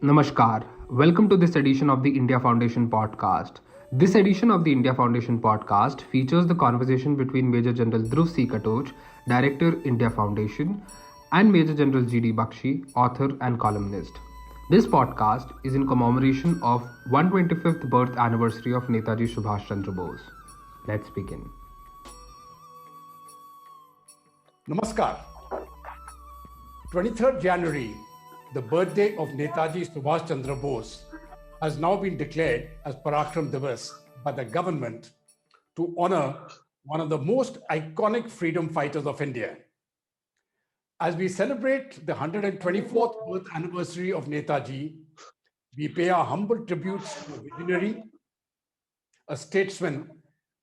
Namaskar. Welcome to this edition of the India Foundation podcast. This edition of the India Foundation podcast features the conversation between Major General Dhruv C. Katoch, Director, India Foundation, and Major General G.D. Bakshi, author and columnist. This podcast is in commemoration of 125th birth anniversary of Netaji Subhash Chandra Bose. Let's begin. Namaskar. 23rd January, the birthday of Netaji Subhash Chandra Bose, has now been declared as Parakram Divas by the government to honor one of the most iconic freedom fighters of India. As we celebrate the 124th birth anniversary of Netaji, we pay our humble tributes to a visionary, a statesman,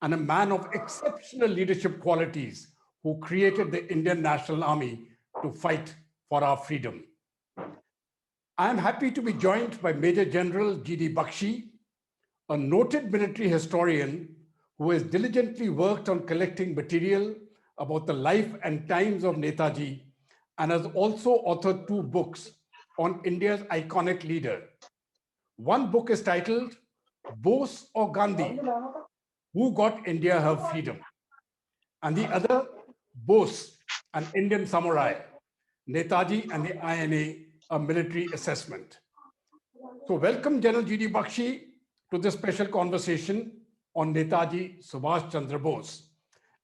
and a man of exceptional leadership qualities who created the Indian National Army to fight for our freedom. I am happy to be joined by Major General G.D. Bakshi, a noted military historian who has diligently worked on collecting material about the life and times of Netaji and has also authored 2 books on India's iconic leader. One book is titled Bose or Gandhi, Who Got India Her Freedom? And the other, Bose, an Indian samurai, Netaji and the INA, a military assessment. So welcome General G.D. Bakshi to this special conversation on Netaji Subhash Chandra Bose.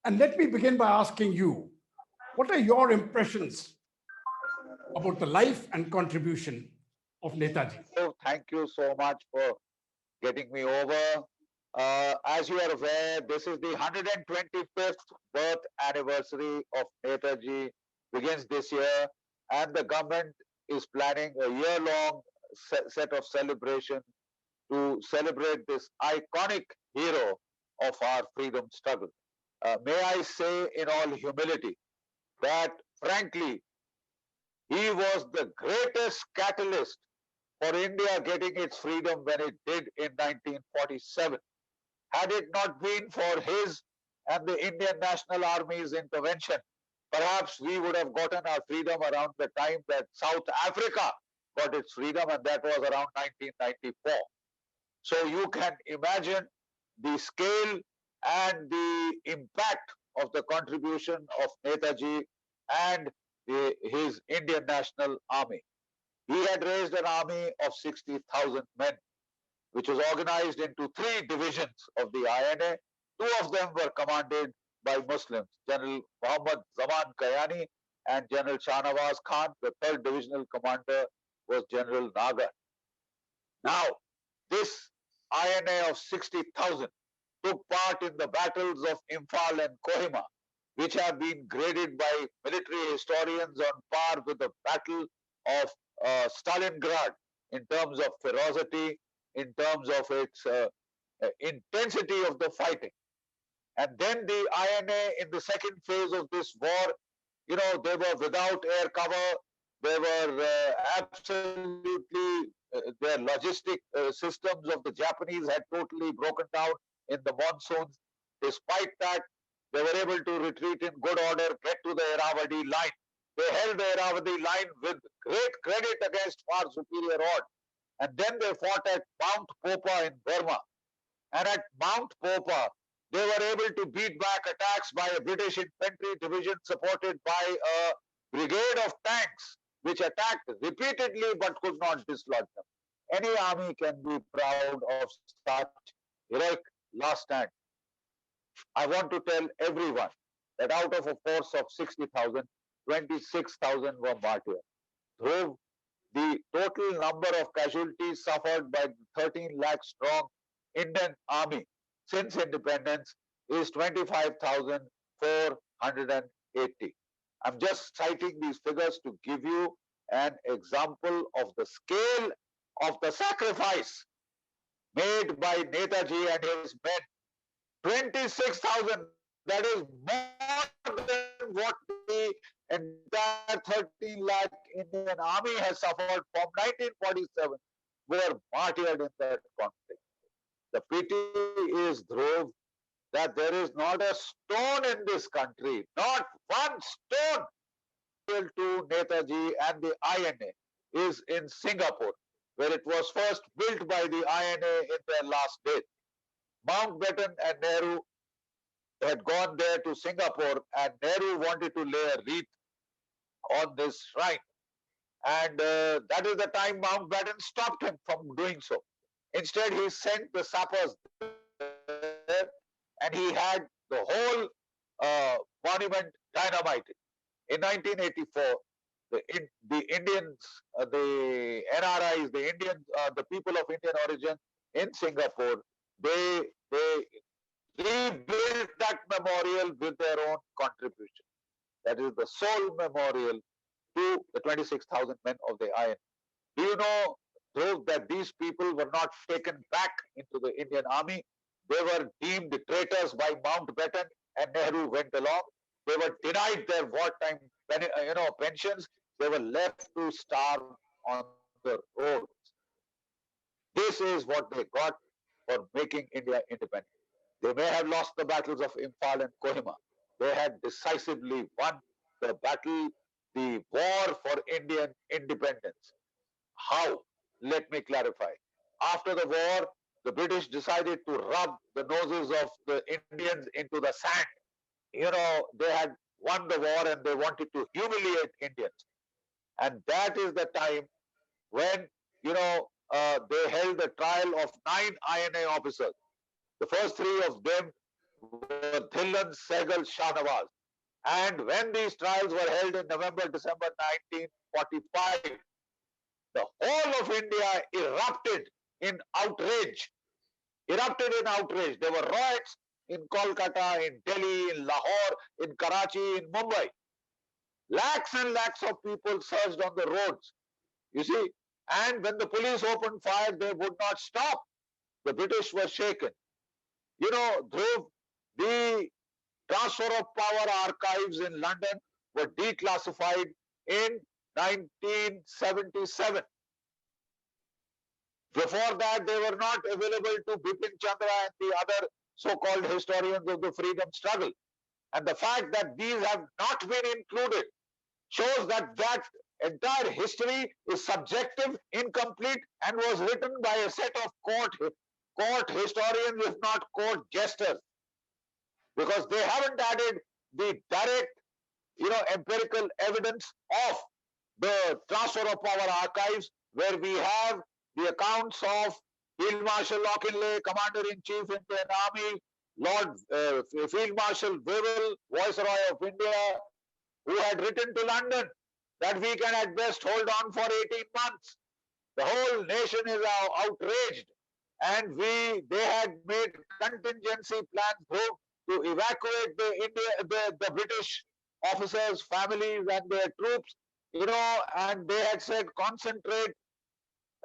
And let me begin by asking you, what are your impressions about the life and contribution of Netaji? So thank you so much for getting me over. As you are aware, this is the 125th birth anniversary of Netaji, begins this year, and the government is planning a year-long set of celebration to celebrate this iconic hero of our freedom struggle. May I say in all humility that, frankly, he was the greatest catalyst for India getting its freedom when it did in 1947. Had it not been for his and the Indian National Army's intervention, perhaps we would have gotten our freedom around the time that South Africa got its freedom, and that was around 1994. So you can imagine the scale and the impact of the contribution of Netaji and his Indian National Army. He had raised an army of 60,000 men, which was organized into 3 divisions of the INA. 2 of them were commanded by Muslims, General Muhammad Zaman Kayani and General Shahnawaz Khan. The 3rd divisional commander was General Nagar. Now, this INA of 60,000 took part in the battles of Imphal and Kohima, which have been graded by military historians on par with the battle of Stalingrad in terms of ferocity, in terms of its intensity of the fighting. And then the INA in the second phase of this war, they were without air cover. They were absolutely, their logistic systems of the Japanese had totally broken down in the monsoons. Despite that, they were able to retreat in good order, get to the Irrawaddy line. They held the Irrawaddy line with great credit against far superior odds. And then they fought at Mount Popa in Burma. And at Mount Popa, they were able to beat back attacks by a British infantry division supported by a brigade of tanks, which attacked repeatedly but could not dislodge them. Any army can be proud of such heroic last stand. I want to tell everyone that out of a force of 60,000, 26,000 were martyred. Though the total number of casualties suffered by the 13 lakh strong Indian army since independence is 25,480. I'm just citing these figures to give you an example of the scale of the sacrifice made by Netaji and his men. 26,000, that is more than what the entire 13 lakh Indian army has suffered from 1947, were martyred in that conflict. The pity is, Dhruv, that there is not a stone in this country, not one stone to Netaji and the INA is in Singapore. where it was first built by the INA in their last days. Mountbatten and Nehru had gone there to Singapore, and Nehru wanted to lay a wreath on this shrine. And that is the time Mountbatten stopped him from doing so. Instead, he sent the sappers there, and he had the whole monument dynamited. In 1984, the Indians, the NRIs, the Indians, the people of Indian origin in Singapore, they rebuilt that memorial with their own contribution. That is the sole memorial to the 26,000 men of the INA. Do you know, Dhruv, that these people were not taken back into the Indian army? They were deemed traitors by Mountbatten, and Nehru went along. They were denied their wartime pensions. They were left to starve on the roads. This is what they got for making India independent. They may have lost the battles of Imphal and Kohima. They had decisively won the battle, the war for Indian independence. How? Let me clarify. After the war, the British decided to rub the noses of the Indians into the sand. They had won the war and they wanted to humiliate Indians. And that is the time when, they held the trial of 9 INA officers. The first 3 of them were Dhillon, Sehgal, Shahnawaz. And when these trials were held in November, December 1945, the whole of India erupted in outrage. There were riots in Kolkata, in Delhi, in Lahore, in Karachi, in Mumbai. Lakhs and lakhs of people surged on the roads. You see, and when the police opened fire, they would not stop. The British were shaken. Dhruv, the transfer of power archives in London were declassified in 1977. Before that, they were not available to Bipin Chandra and the other so-called historians of the freedom struggle. And the fact that these have not been included shows that entire history is subjective, incomplete, and was written by a set of court historians, if not court jesters, because they haven't added the direct, empirical evidence of the transfer of power archives, where we have the accounts of Field Marshal Auchinleck, Commander-in-Chief Indian Army, Lord Field Marshal Revolt, Viceroy of India, who had written to London that we can at best hold on for 18 months. The whole nation is outraged, and they had made contingency plans to evacuate the British officers, families, and their troops, and they had said concentrate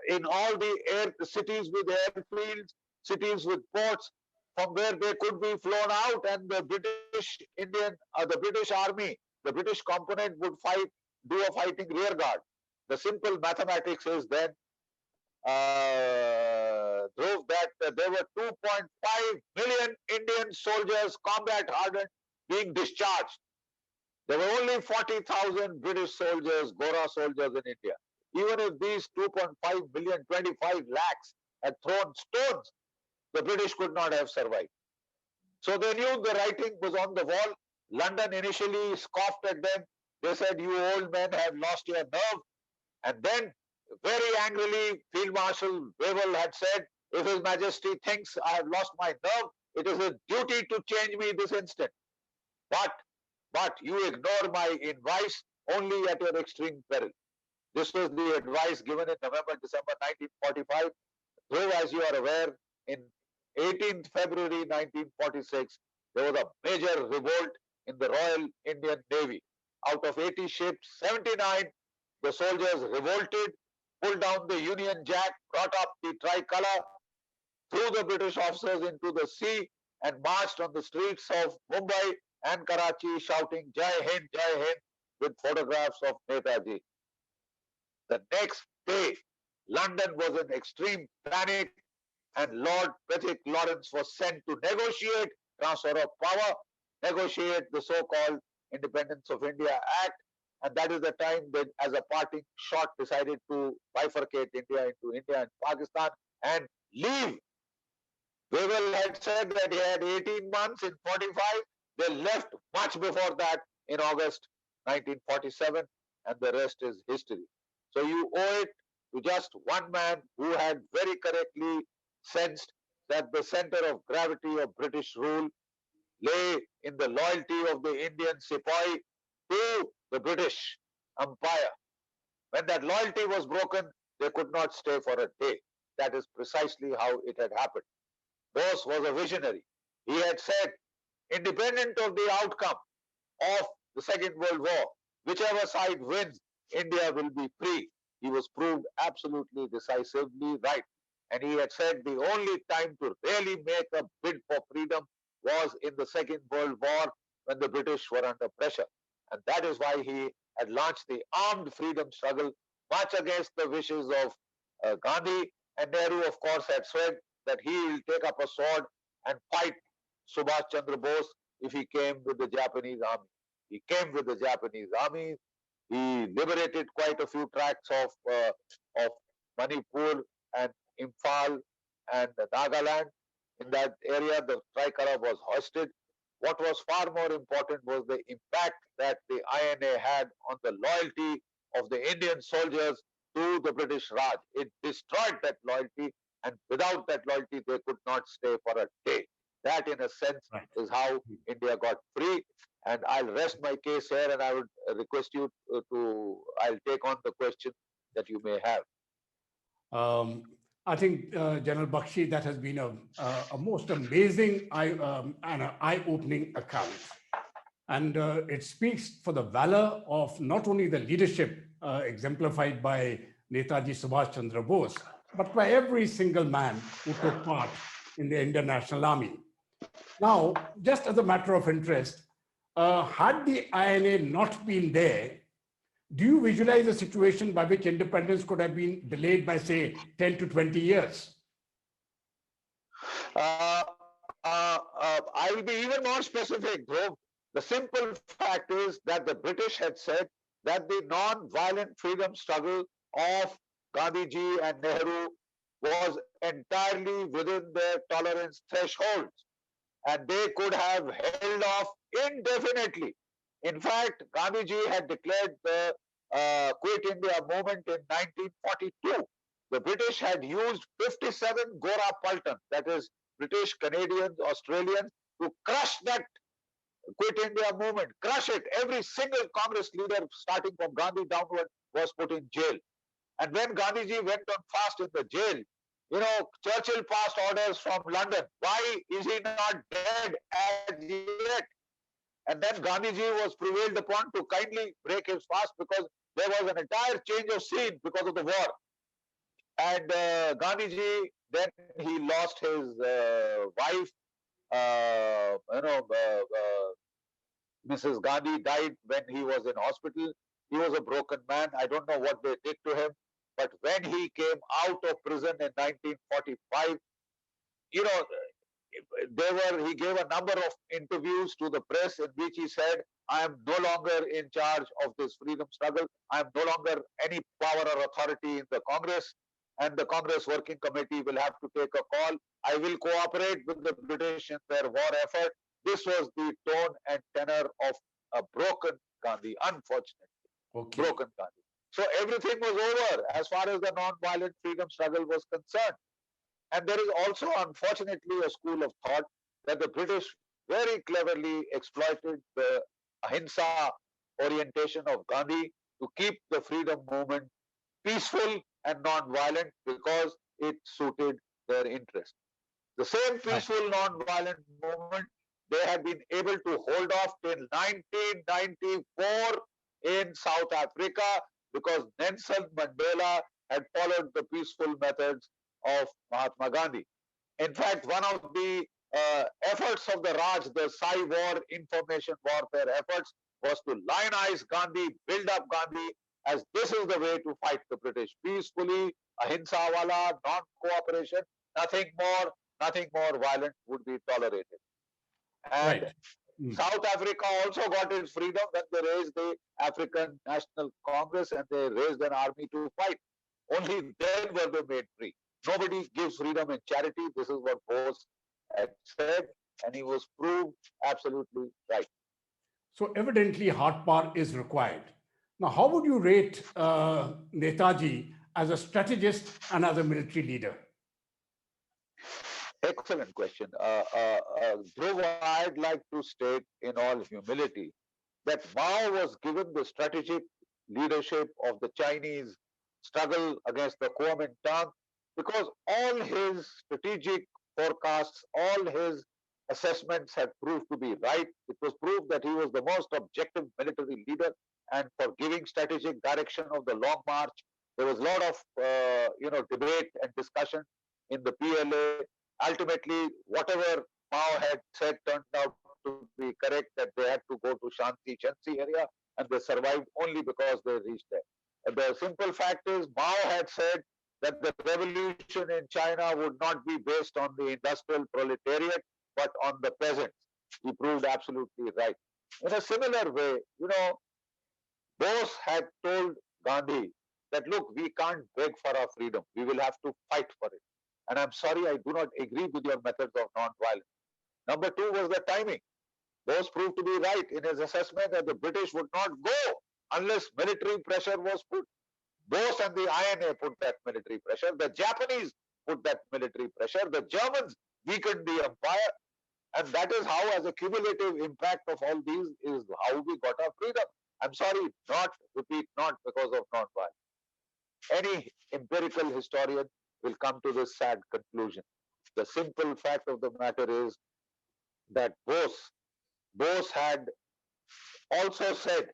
in all the cities with airfields, cities with ports, from where they could be flown out, and the British army, the British component would do a fighting rear guard. The simple mathematics is then drove that there were 2.5 million Indian soldiers, combat hardened, being discharged. There were only 40,000 British soldiers, Gora soldiers in India. Even if these 2.5 million, 25 lakhs had thrown stones, the British could not have survived. So they knew the writing was on the wall. London initially scoffed at them. They said, "You old men have lost your nerve." And then, very angrily, Field Marshal Revolt had said, "If His Majesty thinks I have lost my nerve, it is his duty to change me this instant. But you ignore my advice only at your extreme peril." This was the advice given in November, December 1945. Though, as you are aware, in 18th February 1946, there was a major revolt in the Royal Indian Navy. Out of 80 ships, 79, the soldiers revolted, pulled down the Union Jack, brought up the tricolour, threw the British officers into the sea, and marched on the streets of Mumbai and Karachi shouting Jai Hind, with photographs of Netaji. The next day, London was in extreme panic, and Lord Patrick Lawrence was sent to negotiate transfer of power, negotiate the so-called Independence of India Act, And that is the time that, as a parting shot, decided to bifurcate India into India and Pakistan and leave. Wavell had said that he had 18 months in 45. They left much before that in August 1947, and the rest is history. So you owe it to just one man who had very correctly sensed that the center of gravity of British rule lay in the loyalty of the Indian sepoy to the British Empire. When that loyalty was broken, they could not stay for a day. That is precisely how it had happened. Bose was a visionary. He had said, independent of the outcome of the Second World War, whichever side wins, India will be free. He was proved absolutely decisively right. And he had said the only time to really make a bid for freedom was in the Second World War when the British were under pressure. And that is why he had launched the armed freedom struggle, much against the wishes of Gandhi. And Nehru, of course, had said that he will take up a sword and fight Subhash Chandra Bose if he came with the Japanese army. He came with the Japanese army. He liberated quite a few tracts of Manipur and Imphal and Nagaland. In that area, the tricolor was hoisted. What was far more important was the impact that the INA had on the loyalty of the Indian soldiers to the British Raj. It destroyed that loyalty, and without that loyalty, they could not stay for a day. That, in a sense, is how India got free. And I'll rest my case here, and I would request you I'll take on the question that you may have. I think, General Bakshi, that has been a most amazing and an eye-opening account. And it speaks for the valor of not only the leadership exemplified by Netaji Subhash Chandra Bose, but by every single man who took part in the Indian National Army. Now, just as a matter of interest, had the INA not been there, do you visualize a situation by which independence could have been delayed by, say, 10 to 20 years? I will be even more specific, Dhruv. The simple fact is that the British had said that the non-violent freedom struggle of Gandhiji and Nehru was entirely within their tolerance thresholds, and they could have held off indefinitely. In fact, Gandhiji had declared the Quit India movement in 1942. The British had used 57 Gora Paltan, that is British, Canadians, Australians, to crush that Quit India movement, crush it. Every single Congress leader, starting from Gandhi downward, was put in jail. And when Gandhiji went on fast in the jail, Churchill passed orders from London. Why is he not dead as yet? And then Gandhiji was prevailed upon to kindly break his fast because there was an entire change of scene because of the war. And Gandhiji, then he lost his wife. Mrs. Gandhi died when he was in hospital. He was a broken man. I don't know what they did to him. But when he came out of prison in 1945, he gave a number of interviews to the press in which he said, I am no longer in charge of this freedom struggle. I am no longer any power or authority in the Congress, and the Congress Working Committee will have to take a call. I will cooperate with the British in their war effort. This was the tone and tenor of a broken Gandhi, unfortunately. Okay. Broken Gandhi. So everything was over as far as the non-violent freedom struggle was concerned. And there is also, unfortunately, a school of thought that the British very cleverly exploited the ahimsa orientation of Gandhi to keep the freedom movement peaceful and non-violent because it suited their interest. The same peaceful non-violent movement they had been able to hold off till 1994 in South Africa because Nelson Mandela had followed the peaceful methods of Mahatma Gandhi. In fact, one of the efforts of the Raj, the Psy-war information warfare efforts, was to lionize Gandhi, build up Gandhi as this is the way to fight the British. Peacefully, ahimsa wala, non-cooperation, nothing more violent would be tolerated. And South Africa also got its freedom when they raised the African National Congress and they raised an army to fight. Only then were they made free. Nobody gives freedom in charity. This is what Bose had said, and he was proved absolutely right. So evidently, hard power is required. Now, how would you rate Netaji as a strategist and as a military leader? Excellent question. Dhruv, I'd like to state in all humility that Mao was given the strategic leadership of the Chinese struggle against the Kuomintang because all his strategic forecasts, all his assessments had proved to be right. It was proved that he was the most objective military leader, and for giving strategic direction of the Long March, there was a lot of debate and discussion in the PLA. Ultimately, whatever Mao had said turned out to be correct, that they had to go to Shanti Chansi area, and they survived only because they reached there. And the simple fact is, Mao had said that the revolution in China would not be based on the industrial proletariat, but on the peasants. He proved absolutely right. In a similar way, Bose had told Gandhi that, look, we can't beg for our freedom. We will have to fight for it. And I'm sorry, I do not agree with your methods of non-violence. Number two was the timing. Bose proved to be right in his assessment that the British would not go unless military pressure was put. Bose and the INA put that military pressure. The Japanese put that military pressure. The Germans weakened the empire. And that is how, as a cumulative impact of all these, is how we got our freedom. I'm sorry, not because of non-violence. Any empirical historian will come to this sad conclusion. The simple fact of the matter is that Bose had also said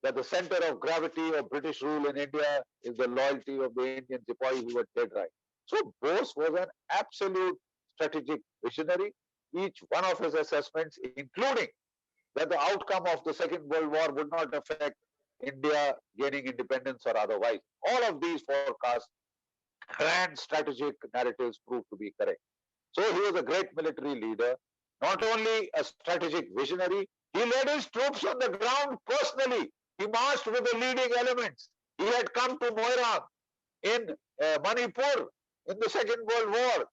that the center of gravity of British rule in India is the loyalty of the Indian Sepoy. He was dead right. So Bose was an absolute strategic visionary. Each one of his assessments, including that the outcome of the Second World War would not affect India gaining independence or otherwise. All of these forecasts, grand strategic narratives, proved to be correct. So he was a great military leader, not only a strategic visionary, he led his troops on the ground personally. He marched with the leading elements. He had come to Moirang in Manipur in the Second World War.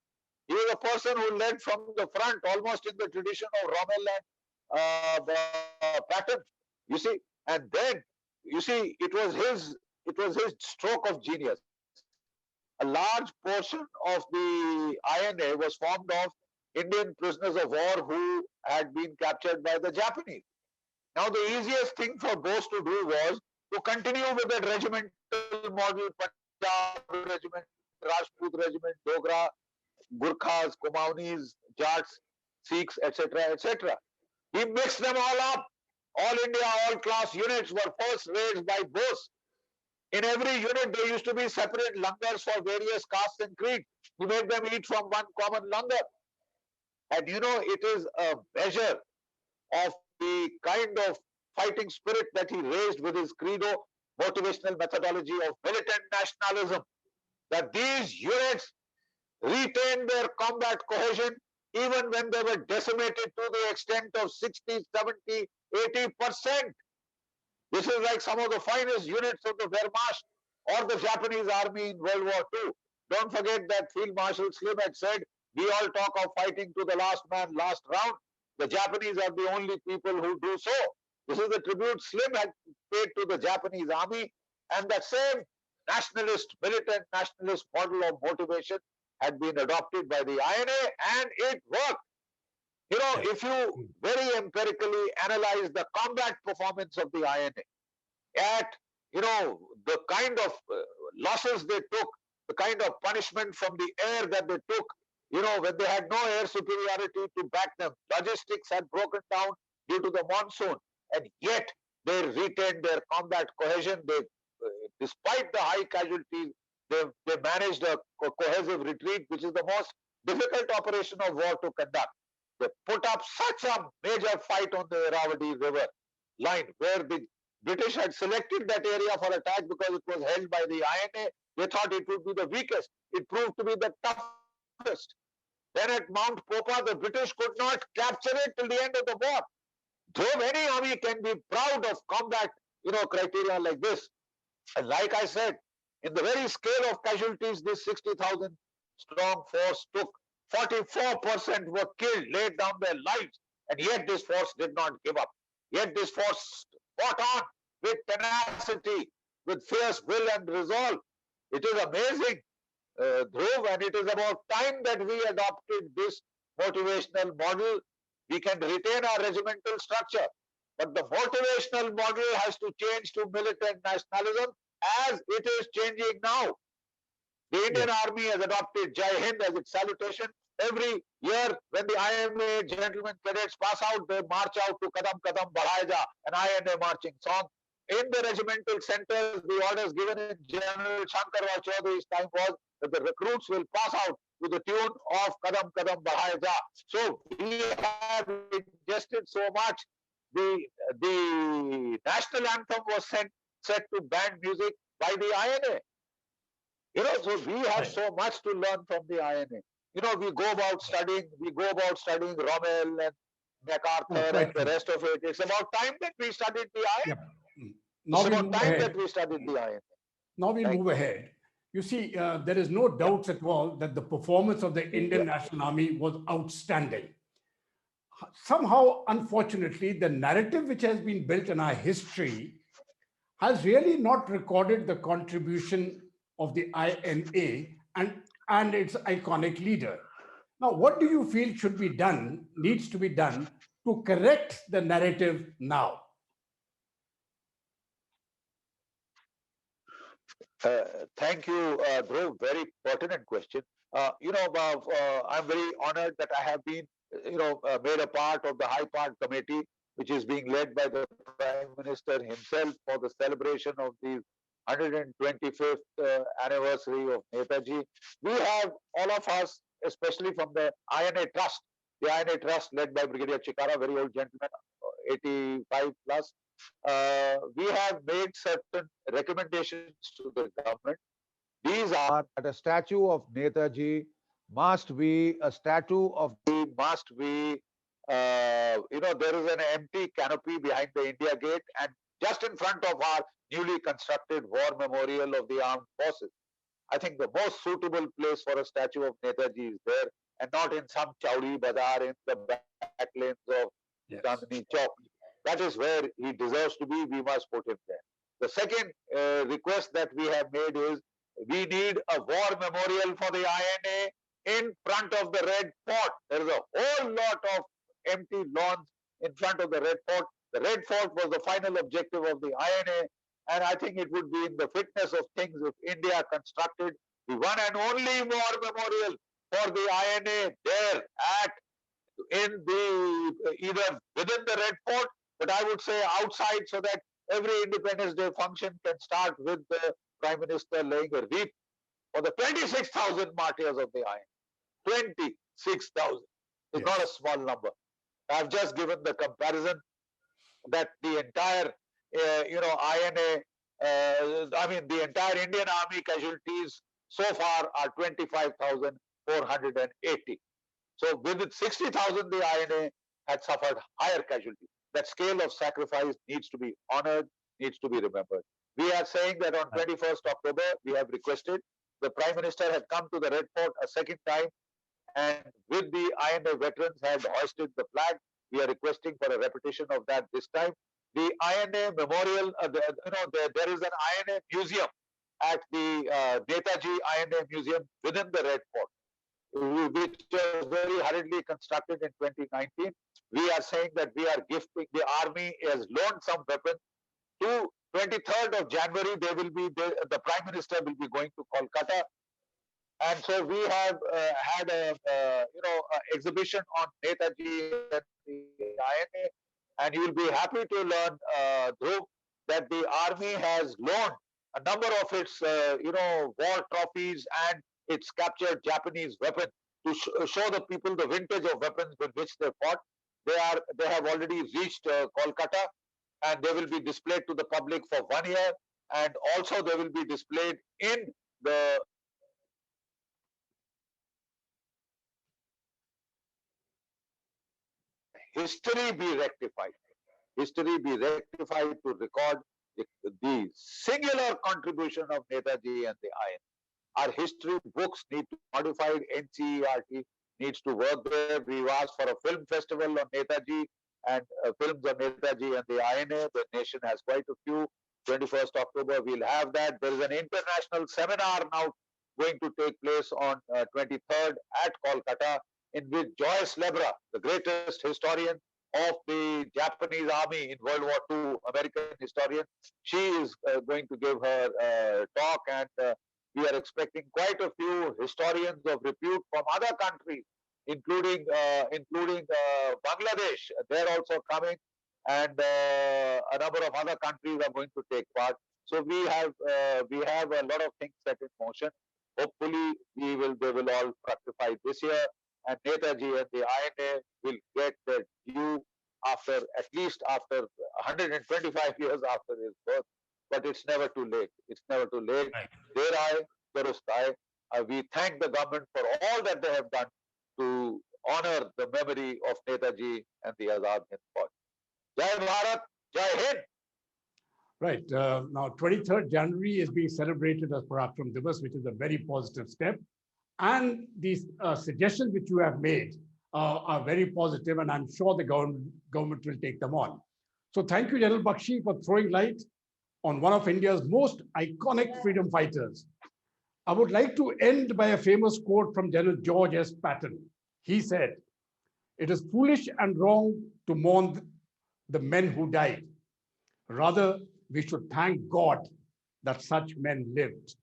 He was a person who led from the front, almost in the tradition of Rommel and Patton. You see, and then it was his stroke of genius. A large portion of the INA was formed of Indian prisoners of war who had been captured by the Japanese. Now, the easiest thing for Bose to do was to continue with that regimental model, Punjab regiment, Rajput regiment, Dogra, Gurkhas, Kumaunis, Jats, Sikhs, etc., etc. He mixed them all up. All India, all class units were first raised by Bose. In every unit, there used to be separate langars for various castes and creeds. He made them eat from one common langar. And it is a measure of the kind of fighting spirit that he raised with his credo, motivational methodology of militant nationalism, that these units retained their combat cohesion even when they were decimated to the extent of 60, 70, 80%. This is like some of the finest units of the Wehrmacht or the Japanese army in World War II. Don't forget that Field Marshal Slim had said, we all talk of fighting to the last man, last round. The Japanese are the only people who do so. This is the tribute Slim had paid to the Japanese army, and that same militant nationalist model of motivation had been adopted by the INA, and it worked. If you very empirically analyze the combat performance of the INA at, the kind of losses they took, the kind of punishment from the air that they took, when they had no air superiority to back them, logistics had broken down due to the monsoon, and yet they retained their combat cohesion. They, despite the high casualties, they managed a cohesive retreat, which is the most difficult operation of war to conduct. They put up such a major fight on the Irrawaddy River line, where the British had selected that area for attack because it was held by the INA. They thought it would be the weakest. It proved to be the toughest. Then at Mount Popa, the British could not capture it till the end of the war. Though any army can be proud of combat, criteria like this. And like I said, in the very scale of casualties, this 60,000 strong force took, 44% were killed, laid down their lives, and yet this force did not give up. Yet this force fought on with tenacity, with fierce will and resolve. It is amazing, Dhruv, and it is about time that we adopted this motivational model. We can retain our regimental structure, but the motivational model has to change to militant nationalism as it is changing now. The Indian Army has adopted Jai Hind as its salutation. Every year, when the IMA gentlemen cadets pass out, they march out to Kadam Kadam Badhaye Ja, an INA marching song. In the regimental centers, the orders given in General Shankarwar Chaudhary's time was that the recruits will pass out to the tune of Kadam Kadam Badhaye Ja. So we have ingested so much. The national anthem was set to band music by the INA. So we have so much to learn from the INA. We go about studying Rommel and MacArthur and the rest of it. It's about time that we studied the INA. Now it's about time that we studied the INA. Now we move ahead. You see, there is no doubt at all that the performance of the Indian National Army was outstanding. Somehow, unfortunately, the narrative which has been built in our history has really not recorded the contribution of the INA and its iconic leader. Now, what do you feel needs to be done to correct the narrative now? Thank you, Dhruv. Very pertinent question. I'm very honored that I have been, made a part of the High Part Committee, which is being led by the Prime Minister himself for the celebration of the 125th anniversary of Netaji. We have, all of us, especially from the INA Trust, led by Brigadier Chikara, very old gentleman, 85 plus, we have made certain recommendations to the government. These are that a statue of Netaji must be there is an empty canopy behind the India Gate and just in front of our newly constructed war memorial of the armed forces. I think the most suitable place for a statue of Netaji is there and not in some Chowdi Bazaar in the back lanes of Chandni Chowk. That is where he deserves to be. We must put him there. The second request that we have made is we need a war memorial for the INA in front of the Red Fort. There is a whole lot of empty lawns in front of the Red Fort. The Red Fort was the final objective of the INA, and I think it would be in the fitness of things if India constructed the one and only war memorial for the INA there either within the Red Fort, but I would say outside, so that every Independence Day function can start with the Prime Minister laying a wreath for the 26,000 martyrs of the INA. 26,000. It's not a small number. I've just given the comparison that the entire, INA, the entire Indian Army casualties so far are 25,480. So with 60,000, the INA had suffered higher casualties. That scale of sacrifice needs to be honored, needs to be remembered. We are saying that on 21st October, we have requested, the Prime Minister had come to the Red Fort a second time, and with the INA veterans had hoisted the flag. We are requesting for a repetition of that this time. The INA memorial, there is an INA museum at the Netaji INA museum within the Red Fort, which was very hurriedly constructed in 2019. We are saying that we are gifting, the army has loaned some weapons. To 23rd of January, the Prime Minister will be going to Kolkata. And so we have had a exhibition on Netaji and the INA, and you will be happy to learn, Dhruv, that the army has loaned a number of its war trophies and its captured Japanese weapons to show the people the vintage of weapons with which they fought. They have already reached Kolkata, and they will be displayed to the public for 1 year, and also they will be displayed in the history be rectified. history be rectified to record the singular contribution of Netaji and the INA. Our history books need to be modified. NCERT needs to work there. We've asked for a film festival on Netaji and films on Netaji and the INA. The nation has quite a few. 21st October, we'll have that. There is an international seminar now going to take place on 23rd at Kolkata, in which Joyce Lebra, the greatest historian of the Japanese army in World War II, American historian, she is going to give her talk, and we are expecting quite a few historians of repute from other countries, including Bangladesh. They're also coming, and a number of other countries are going to take part. So we have a lot of things set in motion. Hopefully, they will all fructify this year, and Netaji and the INA will get their due at least after 125 years after his birth. But it's never too late. It's never too late. Right. We thank the government for all that they have done to honor the memory of Netaji and the Azad Hind Fauj. Jai Bharat, Jai Hind. Right. Now, 23rd January is being celebrated as Parakram Divas, which is a very positive step. And these suggestions which you have made are very positive, and I'm sure the government will take them on. So thank you, General Bakshi, for throwing light on one of India's most iconic freedom fighters. I would like to end by a famous quote from General George S. Patton. He said, "It is foolish and wrong to mourn the men who died. Rather, we should thank God that such men lived."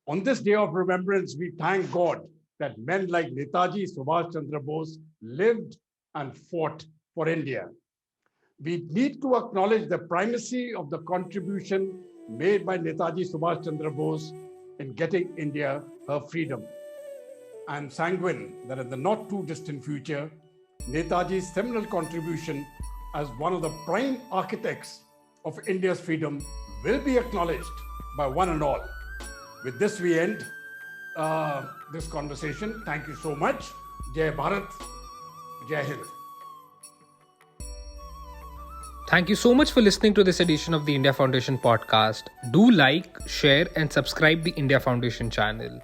On this day of remembrance, we thank God that men like Netaji Subhash Chandra Bose lived and fought for India. We need to acknowledge the primacy of the contribution made by Netaji Subhash Chandra Bose in getting India her freedom. I am sanguine that in the not too distant future, Netaji's seminal contribution as one of the prime architects of India's freedom will be acknowledged by one and all. With this, we end this conversation. Thank you so much. Jai Bharat, Jai Hind. Thank you so much for listening to this edition of the India Foundation podcast. Do like, share, and subscribe the India Foundation channel.